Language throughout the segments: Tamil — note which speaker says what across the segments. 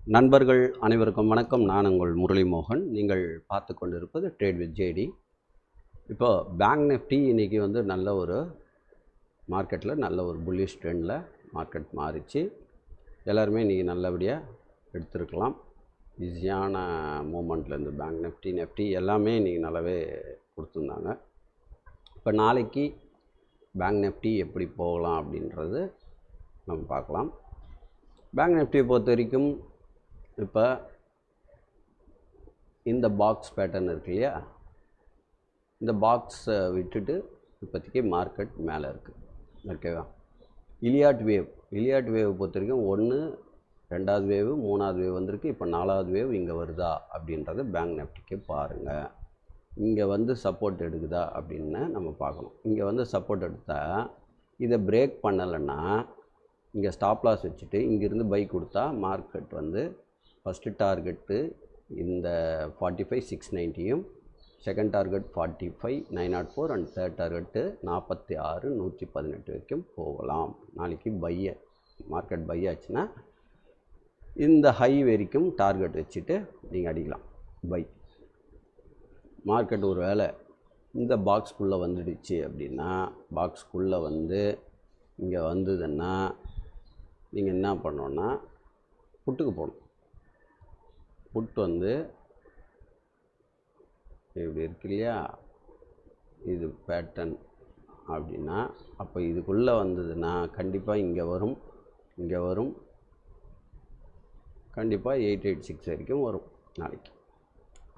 Speaker 1: நண்பர்கள் அனைவருக்கும் வணக்கம். நான் உங்கள் முரளி மோகன். நீங்கள் பார்த்து கொண்டிருப்பது ட்ரேட் வித் ஜேடி. இப்போ பேங்க் நிஃப்டி இன்றைக்கி நல்ல ஒரு மார்க்கெட்டில் நல்ல ஒரு புல்லிஷ் ட்ரெண்டில் மார்க்கெட் மாறிச்சு. எல்லாருமே இன்றைக்கி நல்லபடியாக எடுத்துருக்கலாம். ஈஸியான மூமெண்ட்லேருந்து பேங்க் நிஃப்டி எல்லாமே இன்றைக்கி நல்லாவே கொடுத்துருந்தாங்க. இப்போ நாளைக்கு பேங்க் நிஃப்டி எப்படி போகலாம் அப்படின்றது நம்ம பார்க்கலாம். பேங்க் நிஃப்டியை பொறுத்த வரைக்கும் இப்போ இந்த பாக்ஸ் பேட்டர்ன் இருக்கு இல்லையா, இந்த பாக்ஸை விட்டுட்டு இப்போதைக்கு மார்க்கெட் மேலே இருக்குது. ஓகேவா? இலியாட் வேவ் பொறுத்த வரைக்கும் 1, 2வது வேவ், 3வது வேவ் வந்திருக்கு. இப்போ 4வது வேவ் இங்கே வருதா அப்படின்றத பேங்க் நிஃப்டிக்கு பாருங்கள். இங்கே சப்போர்ட் எடுக்குதா அப்படின்னு நம்ம பார்க்கணும். இங்கே சப்போர்ட் எடுத்தால் இதை பிரேக் பண்ணலைன்னா இங்கே ஸ்டாப் லாஸ் வச்சுட்டு இங்கேருந்து பை கொடுத்தா மார்க்கெட் ஃபஸ்ட்டு டார்கெட்டு இந்த 45,690யும், second target 45,904 and third target 46,118 வரைக்கும் போகலாம். நாளைக்கு மார்க்கெட் பை ஆச்சுன்னா இந்த ஹை வரைக்கும் டார்கெட் வச்சுட்டு நீங்கள் அடிக்கலாம் பை. மார்க்கெட் ஒரு வேளை இந்த பாக்ஸ்குள்ளே வந்துடுச்சு அப்படின்னா, பாக்ஸ்குள்ளே இங்கே வந்ததுன்னா நீங்கள் என்ன பண்ணோன்னா புட்டுக்கு போகணும். புட் இப்படி இருக்கு இல்லையா, இது பேட்டர்ன் அப்படின்னா அப்போ இதுக்குள்ளே வந்ததுன்னா கண்டிப்பாக இங்கே வரும் கண்டிப்பாக 886 வரைக்கும் வரும் நாளைக்கு.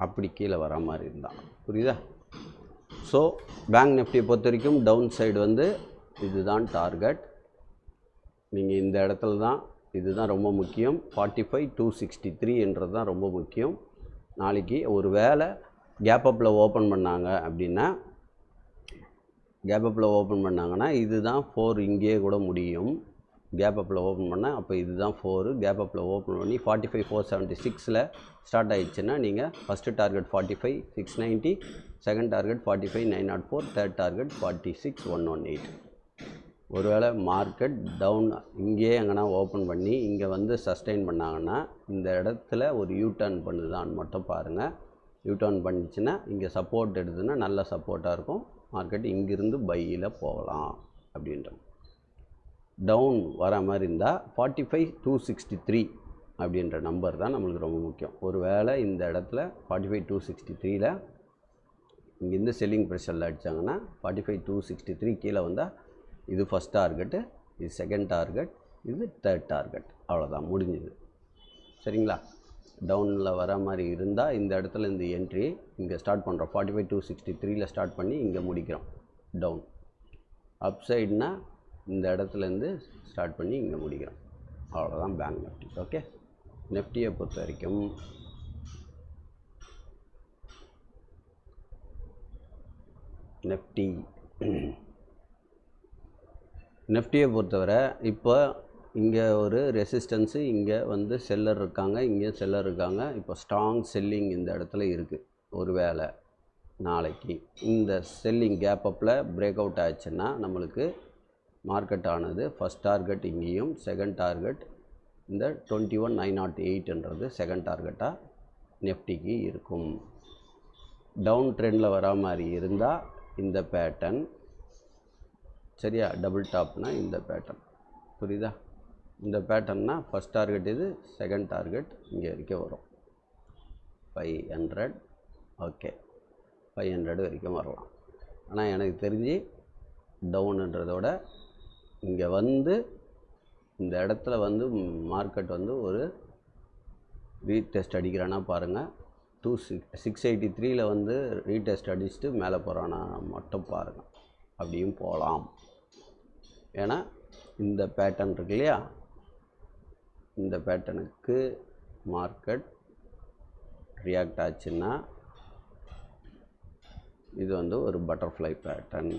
Speaker 1: அப்படி கீழே வர மாதிரி இருந்தால் புரியுதா? ஸோ பேங்க் நிஃப்டியை பொறுத்த வரைக்கும் டவுன் சைடு இதுதான் டார்கெட். நீங்கள் இந்த இடத்துல தான், இதுதான் ரொம்ப முக்கியம். 45,263 என்றது தான் ரொம்ப முக்கியம். நாளைக்கு ஒரு வேளை கேப் அப்பில் ஓப்பன் பண்ணாங்கன்னா இதுதான் 4, இங்கேயே கூட முடியும். கேப் அப்பில் ஓப்பன் பண்ணால் அப்போ இதுதான் 4. கேப் அப்பில் ஓப்பன் பண்ணி 45,476 ஸ்டார்ட் ஆகிடுச்சுன்னா நீங்கள் first target 45,690, second target 45,904, third target 46,118. ஒருவேளை மார்க்கெட் டவுன் இங்கேயே எங்கன்னா ஓப்பன் பண்ணி இங்கே சஸ்டெயின் பண்ணாங்கன்னா இந்த இடத்துல ஒரு யூடர்ன் பண்ணுதான்னு மட்டும் பாருங்கள். யூடர்ன் பண்ணிச்சுன்னா இங்கே சப்போர்ட் எடுத்துன்னா நல்ல சப்போர்ட்டாக இருக்கும். மார்க்கெட் இங்கிருந்து பையில் போகலாம். அப்படின்றது டவுன் வர மாதிரி இருந்தால் 45,263 அப்படின்ற நம்பர் தான் நம்மளுக்கு ரொம்ப முக்கியம். ஒரு வேளை இந்த இடத்துல 45,263ல் இங்கேருந்து செல்லிங் ப்ரெஷரில் அடித்தாங்கன்னா 45,263 கீழே வந்தால் இது ஃபஸ்ட் டார்கெட்டு, இது செகண்ட் டார்கெட், இது தேர்ட் டார்கெட். அவ்வளோதான், முடிஞ்சுது. சரிங்களா? டவுனில் வர மாதிரி இருந்தால் இந்த இடத்துல இந்த என்ட்ரி இங்கே ஸ்டார்ட் பண்ணுறோம். 45,263ல் ஸ்டார்ட் பண்ணி இங்கே முடிக்கிறோம் டவுன். அப் சைடுனா இந்த இடத்துலேருந்து ஸ்டார்ட் பண்ணி இங்கே முடிக்கிறோம். அவ்வளோதான் பேங்க் நிஃப்டி. ஓகே, நிஃப்டியை பொறுத்த வரைக்கும் நிஃப்டியை பொறுத்தவரை இப்போ இங்கே ஒரு ரெசிஸ்டன்ஸு, இங்கே செல்லர் இருக்காங்க, இங்கே செல்லர் இருக்காங்க. இப்போ ஸ்ட்ராங் செல்லிங் இந்த இடத்துல இருக்குது. ஒரு வேளை நாளைக்கு இந்த செல்லிங் கேப் அப்பில் பிரேக் அவுட் ஆச்சுன்னா நம்மளுக்கு மார்க்கெட் ஆனது ஃபஸ்ட் டார்கெட் இங்கேயும், செகண்ட் டார்கெட் இந்த 21,908ன்றது செகண்ட் டார்கெட்டாக நிஃப்டிக்கு இருக்கும். டவுன் ட்ரெண்டில் வரா மாதிரி இருந்தால் இந்த பேட்டர்ன், சரியா? டபுள் டாப்னா இந்த பேட்டர்ன், புரியுதா? இந்த பேட்டர்னா ஃபஸ்ட் டார்கெட் இது, செகண்ட் டார்கெட் இங்கே வரைக்கும் வரும் 500. ஓகே, 500 வரைக்கும் வரலாம். ஆனால் எனக்கு தெரிஞ்சு டவுனுன்றதோட இங்கே இந்த இடத்துல மார்க்கெட் ஒரு ரீடெஸ்ட் அடிக்கிறானா பாருங்கள். 683ல் ரீடெஸ்ட் அடிச்சுட்டு மேலே போகிறானா மட்டும் பாருங்கள். அப்படியும் போகலாம். ஏன்னா இந்த பேட்டர்ன் இருக்கு இல்லையா, இந்த பேட்டர்னுக்கு மார்க்கெட் ரியாக்ட் ஆச்சுன்னா இது ஒரு பட்டர்ஃப்ளை பேட்டர்ன்.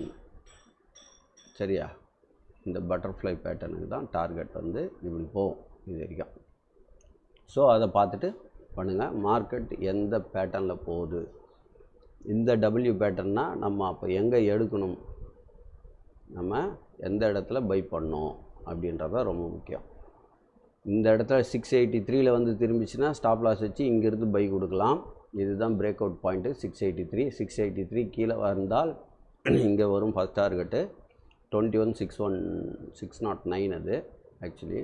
Speaker 1: சரியா? இந்த பட்டர்ஃப்ளை பேட்டர்னுக்கு தான் டார்கெட் இப்படி போகும் இது வரைக்கும். ஸோ அதை பார்த்துட்டு பண்ணுங்கள். மார்க்கெட் எந்த பேட்டர்னில் போகுது, இந்த டபிள்யூ பேட்டர்னால் நம்ம அப்போ எங்கே எடுக்கணும், நம்ம எந்த இடத்துல பை பண்ணோம் அப்படின்றத ரொம்ப முக்கியம். இந்த இடத்துல 683ல வந்து திரும்பிச்சுன்னா ஸ்டாப் லாஸ் வச்சு இங்கேருந்து பை கொடுக்கலாம். இதுதான் பிரேக் அவுட் பாயிண்ட்டு 683 கீழே வந்தால் இங்கே வரும் ஃபஸ்ட் டார்கெட்டு 21,609 அது ஆக்சுவலி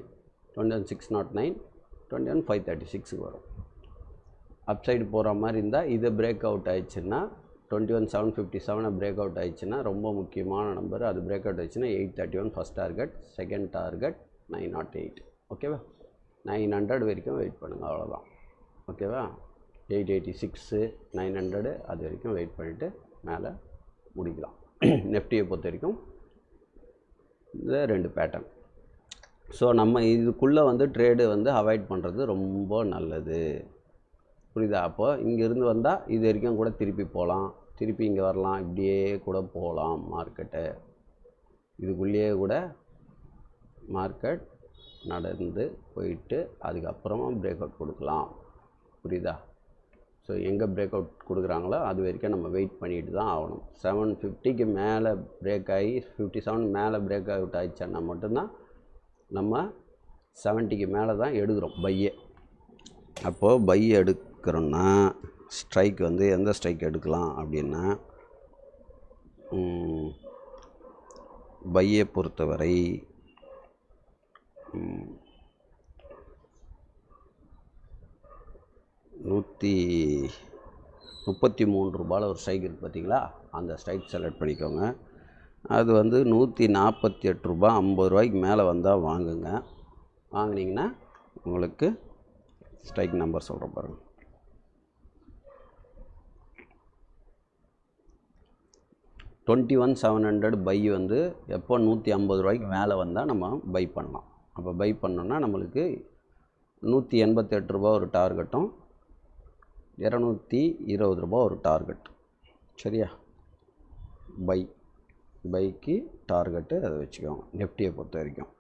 Speaker 1: 21,609 21,536 வரும். அப்சைடு போகிற மாதிரி இருந்தால் இது பிரேக் அவுட் ஆயிடுச்சுன்னா 21,757 பிரேக் அவுட் ஆயிடுச்சுன்னா ரொம்ப முக்கியமான நம்பர். அது பிரேக் அவுட் ஆயிடுச்சுன்னா 831 ஃபஸ்ட் டார்கெட், செகண்ட் டார்கெட் 908. ஓகேவா? 900 வரைக்கும் வெயிட் பண்ணுங்கள், அவ்வளோதான். ஓகேவா? 886 900 அது வரைக்கும் வெயிட் பண்ணிவிட்டு மேலே முடிக்கலாம். நெஃப்டியை பொறுத்த வரைக்கும் இந்த 2 பேட்டர்ன். ஸோ நம்ம இதுக்குள்ளே வந்து ட்ரேடு வந்து அவாய்ட் பண்ணுறது ரொம்ப நல்லது. புரியுதா? அப்போது இங்கேருந்து வந்தால் இது வரைக்கும் கூட திருப்பி போகலாம், திருப்பி இங்கே வரலாம், இப்படியே கூட போகலாம் மார்க்கெட்டை. இதுக்குள்ளேயே கூட மார்க்கெட் நடந்து போயிட்டு அதுக்கப்புறமா பிரேக் அவுட் கொடுக்கலாம். புரியுதா? ஸோ எங்கே பிரேக் அவுட் கொடுக்குறாங்களோ அது வரைக்கும் நம்ம வெயிட் பண்ணிட்டு தான் ஆகணும். 750க்கு மேலே பிரேக் ஆகி 57 மேலே பிரேக் அவுட் ஆகிடுச்சன்னா மட்டும்தான் நம்ம 70க்கு மேலே தான் எடுக்கிறோம் பையே. அப்போது பை எடுக்கிறோன்னா ஸ்ட்ரைக் வந்து எந்த ஸ்ட்ரைக் எடுக்கலாம் அப்படின்னா, பையை பொறுத்தவரை $133 ஒரு ஸ்ட்ரைக் இருக்குது பார்த்தீங்களா? அந்த ஸ்ட்ரைக் செலக்ட் பண்ணிக்கோங்க. அது வந்து $148 50 மேலே வந்தால் வாங்குங்க. வாங்கினீங்கன்னா உங்களுக்கு ஸ்ட்ரைக் நம்பர் சொல்கிறேன் பாருங்கள். 21,700 பை வந்து எப்போ $150 மேலே வந்தால் நம்ம பை பண்ணலாம். அப்போ பை பண்ணோன்னா நம்மளுக்கு $188 ஒரு டார்கெட்டும் $220 ஒரு டார்கெட். சரியா? பைக்கு டார்கெட்டு அதை வச்சுக்கோங்க. நெஃப்டியை பொறுத்த வரைக்கும்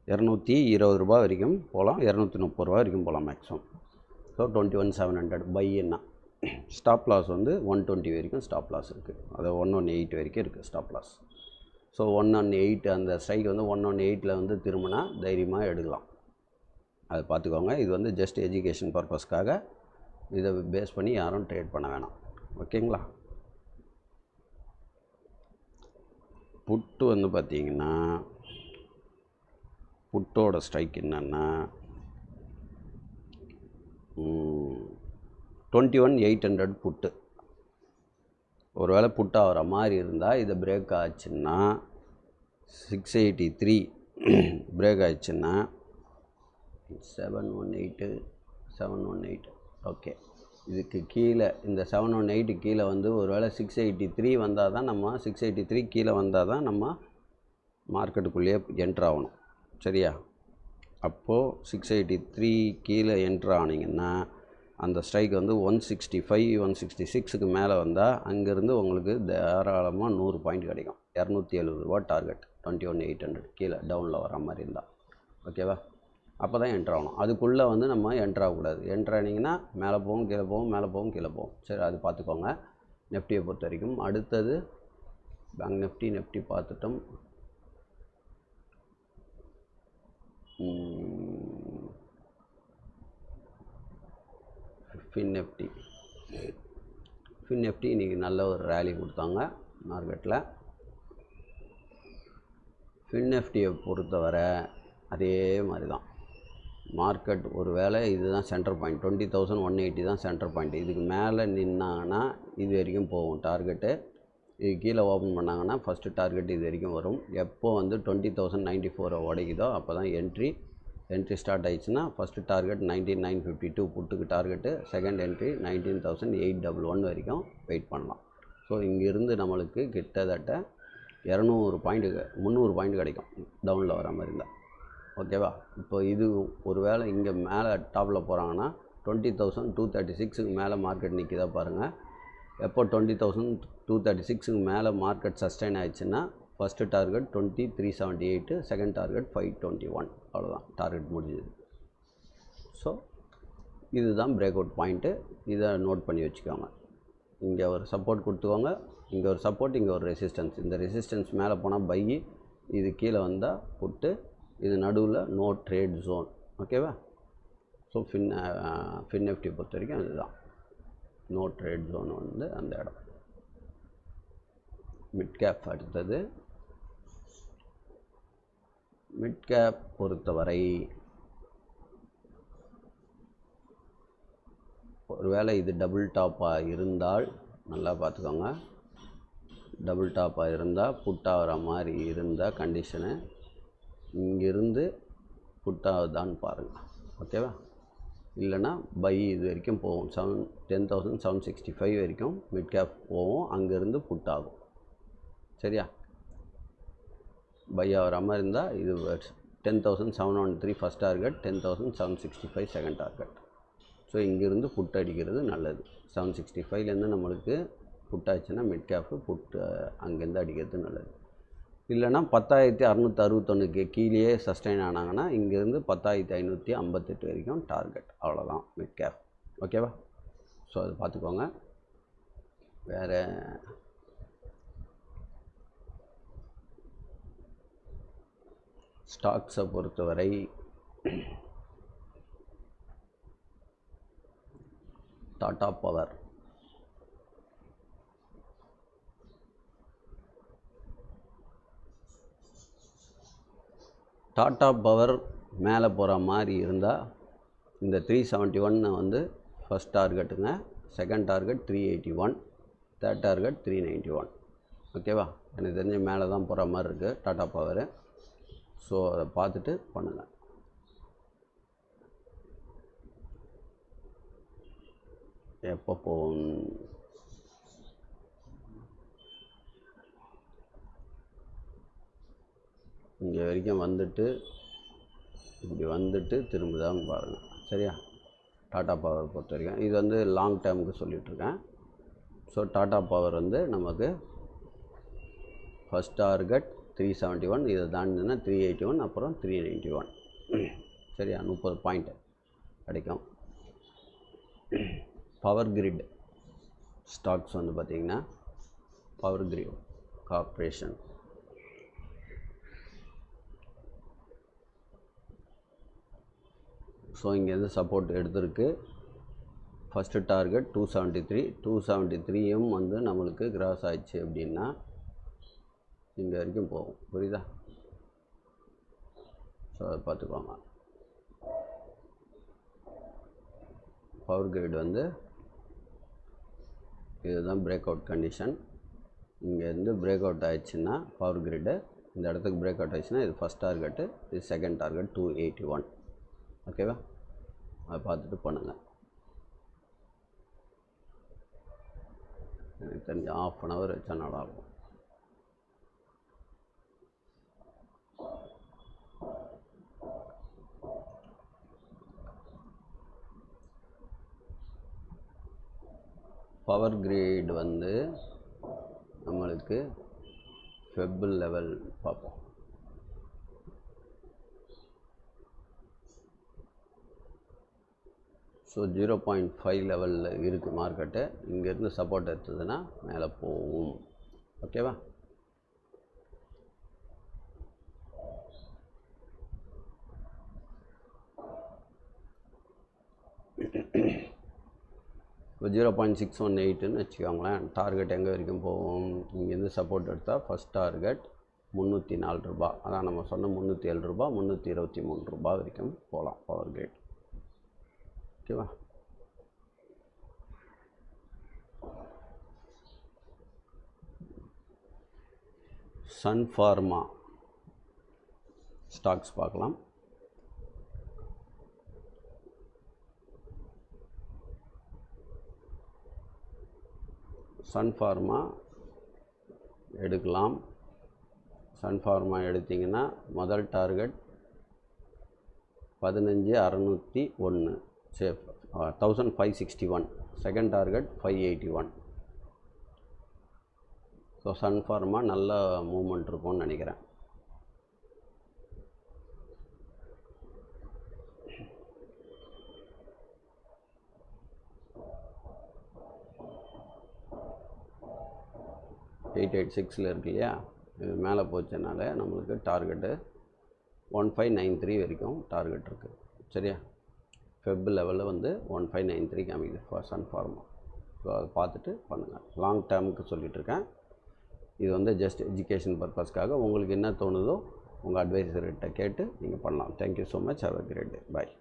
Speaker 1: $220 வரைக்கும் போகலாம், $230 வரைக்கும் போகலாம் மேக்ஸிமம். ஸோ 21,700 பைன்னா ஸ்டாப் லாஸ் வந்து 120 வரைக்கும் ஸ்டாப் லாஸ் இருக்குது. அது 118 வரைக்கும் இருக்குது ஸ்டாப் லாஸ். ஸோ 118 அந்த ஸ்ட்ரைக் வந்து 118ல் வந்து திரும்பினா தைரியமாக எடுக்கலாம். அதை பார்த்துக்கோங்க. இது வந்து ஜஸ்ட் எஜுகேஷன் பர்பஸ்க்காக இதை பேஸ் பண்ணி யாரும் ட்ரேட் பண்ண வேணாம். ஓகேங்களா? புட்டு வந்து பார்த்திங்கன்னா புட்டோட ஸ்ட்ரைக் என்னென்னா 21,800 புட்டு. ஒரு வேளை புட்டு ஆகிற மாதிரி இருந்தால் இதை பிரேக் ஆச்சுன்னா 683 பிரேக் ஆயிடுச்சுன்னா 718 ஓகே. இதுக்கு கீழே இந்த 718 கீழே வந்து ஒரு வேளை 683 வந்தால் தான் நம்ம 683 கீழே வந்தால் தான் நம்ம மார்க்கெட்டுக்குள்ளேயே என்ட்ரு ஆகணும். சரியா? அப்போது 683 கீழே என்ட்ரு ஆனீங்கன்னா அந்த ஸ்ட்ரைக் வந்து 165 166க்கு மேலே வந்தால் அங்கேருந்து உங்களுக்கு தாராளமாக 100 பாயிண்ட் கிடைக்கும். $270 டார்கெட் 21,800 கீழே டவுனில் வர மாதிரி இருந்தால். ஓகேவா? அப்போ தான் என்ட்ரு ஆகணும். அதுக்குள்ளே வந்து நம்ம என்ட்ரு ஆகக்கூடாது. என்ட்ரு ஆனிங்கன்னா மேலே போகும், கீழே போகும், மேலே போகும், கீழே போகும். சரி, அது பார்த்துக்கோங்க. நெஃப்டியை பொறுத்த வரைக்கும் அடுத்தது பேங்க் நெஃப்டி பார்த்துட்டோம். ஃபின்னிஃப்டி இன்றைக்கி நல்ல ஒரு ரேலி கொடுத்தாங்க மார்க்கெட்டில். ஃபின்னிஃப்டியை பொறுத்தவரை அதே மாதிரி தான் மார்க்கெட். ஒரு வேளை இதுதான் சென்டர் பாயிண்ட் 20,180 தான் சென்டர் பாயிண்ட். இதுக்கு மேலே நின்னாங்கன்னா இது வரைக்கும் போகும் டார்கெட்டு. இது கீழே ஓப்பன் பண்ணாங்கன்னா ஃபஸ்ட்டு டார்கெட் இது வரைக்கும் வரும். எப்போ வந்து 20,094 உடைக்குதோ அப்போ தான் என்ட்ரி ஸ்டார்ட் ஆகிடுச்சுன்னா ஃபஸ்ட்டு டார்கெட் 19,952 புட்டுக்கு டார்கெட்டு. செகண்ட் என்ட்ரி 19,811 வரைக்கும் வெயிட் பண்ணலாம். ஸோ இங்கேருந்து நம்மளுக்கு கிட்டத்தட்ட 200 பாயிண்ட்டு 300 பாயிண்ட் கிடைக்கும் டவுனில் வர மாதிரி இருந்தால். ஓகேவா? இப்போ இது ஒரு வேளை இங்கே மேலே டாப்பில் போகிறாங்கன்னா 20,236க்கு மேலே மார்க்கெட் நிற்கிதா பாருங்கள். எப்போ 20,236க்கு மேலே மார்க்கெட் சஸ்டைன் ஆயிடுச்சுன்னா ஃபஸ்ட்டு டார்கெட் 20,378, செகண்ட் டார்கெட் 521. அவ்வளோதான், டார்கெட் முடிஞ்சுது. ஸோ இதுதான் பிரேக் அவுட் பாயிண்ட்டு. இதை நோட் பண்ணி வச்சுக்கோங்க. இங்கே ஒரு சப்போர்ட் கொடுத்துக்கோங்க, இங்கே ஒரு சப்போர்ட், இங்கே ஒரு ரெசிஸ்டன்ஸ். இந்த ரெசிஸ்டன்ஸ் மேலே போனால் பை, இது கீழே வந்தால் புட்டு, இது நடுவில் நோ ட்ரேட் ஜோன். ஓகேவா? ஸோ ஃபின் நிஃப்டி பொறுத்த வரைக்கும் அதுதான் நோ ட்ரேட் ஜோன் வந்து அந்த இடம். மிட் கேப் அடுத்தது. மிட் கேப் பொறுத்தவரை ஒருவேளை இது டபுள் டாப்பாக இருந்தால் நல்லா பார்த்துக்கோங்க. டபுள் டாப்பாக இருந்தால் புட்டாகிற மாதிரி இருந்தால் கண்டிஷனு இங்கிருந்து புட்டாகுதான்னு பாருங்கள். ஓகேவா? இல்லைனா பை இது வரைக்கும் போகும். 10,765 வரைக்கும் மிட் கேப் போகும். அங்கேருந்து புட் ஆகும். சரியா? பை ஆகிற மாதிரி இருந்தால் இது 10,703 first target, 10,765 second target. So இங்கேருந்து புட் அடிக்கிறது நல்லது. 765லேருந்து நம்மளுக்கு புட் ஆச்சுன்னா மிட் கேப்பு புட்டு அங்கேருந்து அடிக்கிறது நல்லது. இல்லைனா 10,661க்கு கீழேயே சஸ்டெயின் ஆனாங்கன்னா இங்கேருந்து 10,558 வரைக்கும் டார்கெட். அவ்வளோதான் மிட் கேப். ஓகேவா? ஸோ அது பார்த்துக்கோங்க. வேறு ஸ்டாக்ஸை பொறுத்தவரை டாடா பவர், டாடா பவர் மேலே போகிற மாதிரி இருந்தால் இந்த 371 வந்து ஃபஸ்ட் டார்கெட்டுங்க. Second target 381, third target 391. ஓகேவா? எனக்கு தெரிஞ்ச மேலே தான் போகிற மாதிரி இருக்குது டாடா பவர். ஸோ அதை பார்த்துட்டு பண்ணுங்கள். எப்போ போகும்? இங்கே வரைக்கும் வந்துட்டு இப்படி வந்துட்டு திரும்புதான்னு பாருங்கள். சரியா? டாடா பவர் பொறுத்த வரைக்கும் இது வந்து லாங் டேர்முக்கு சொல்லிகிட்ருக்கேன். ஸோ டாடா பவர் வந்து நமக்கு ஃபஸ்ட் டார்கெட் 371, இதை தாண்டினா 381, அப்புறம் 391. சரியா? 30 பாயிண்ட் கிடைக்கும். பவர் கிரிட் ஸ்டாக்ஸ் வந்து பார்த்திங்கன்னா பவர் கிரிட் கார்ப்பரேஷன். ஸோ இங்கேருந்து சப்போர்ட் எடுத்திருக்கு. ஃபஸ்ட்டு டார்கெட் 273, 273யும் வந்து நம்மளுக்கு கிராஸ் ஆயிடுச்சு அப்படின்னா இங்கே வரைக்கும் போகும். புரியுதா? ஸோ அதை பார்த்துக்கோங்க. பவர் கிரிட் வந்து இதுதான் பிரேக் அவுட் கண்டிஷன். இங்கேருந்து பிரேக் அவுட் ஆயிடுச்சுன்னா பவர் கிரிட்டு இந்த இடத்துக்கு பிரேக் அவுட் ஆயிடுச்சுன்னா இது ஃபஸ்ட் டார்கெட்டு, இது செகண்ட் டார்கெட் 281. ஓகேவா? அதை பார்த்துட்டு பண்ணுங்கள். எனக்கு தெரிஞ்ச ½ அன் ஹவர் வச்சா நல்லாயிருக்கும். பவர் கிரிட் வந்து நம்மளுக்கு ஃபெபிள் லெவல் பார்ப்போம். ஸோ 0.5 லெவலில் இருக்குது மார்க்கெட்டு. இங்கேருந்து சப்போர்ட் எடுத்ததுன்னா மேலே போகும். ஓகேவா? இப்போ 0.618ன்னு வச்சுக்கோங்களேன். டார்கெட் எங்கே வரைக்கும் போகும்? இங்கேருந்து சப்போர்ட் எடுத்தால் ஃபஸ்ட் டார்கெட் 304 ரூபா. அதான் நம்ம சொன்ன 307 ரூபா, 323 ரூபா வரைக்கும் போகலாம் பவர் கிரிட். ஓகேவா? சன் ஃபார்மா ஸ்டாக்ஸ் பார்க்கலாம். சன் ஃபார்மா எடுக்கலாம். சன் ஃபார்மா எடுத்திங்கன்னா முதல் target 15,601, 1561. Second target 581. So Sun Pharma நல்ல மூவ்மெண்ட் இருக்கும்னு நினைக்கிறேன். $886 இருக்கு இல்லையா? இது மேலே போச்சனால நம்மளுக்கு டார்கெட்டு 1593 வரைக்கும் டார்கெட் இருக்குது. சரியா? ஃபெப் லெவலில் வந்து 1593 காமிக்குது ஃபார் சன் ஃபார்மா. ஸோ அதை பார்த்துட்டு பண்ணுங்கள். லாங் டேர்முக்கு சொல்லிகிட்ருக்கேன். இது வந்து ஜஸ்ட் எஜுகேஷன் பர்பஸ்க்காக உங்களுக்கு என்ன தோணுதோ உங்கள் அட்வைசர்கிட்ட கேட்டு நீங்கள் பண்ணலாம். Thank you so much. Have a great day. Bye.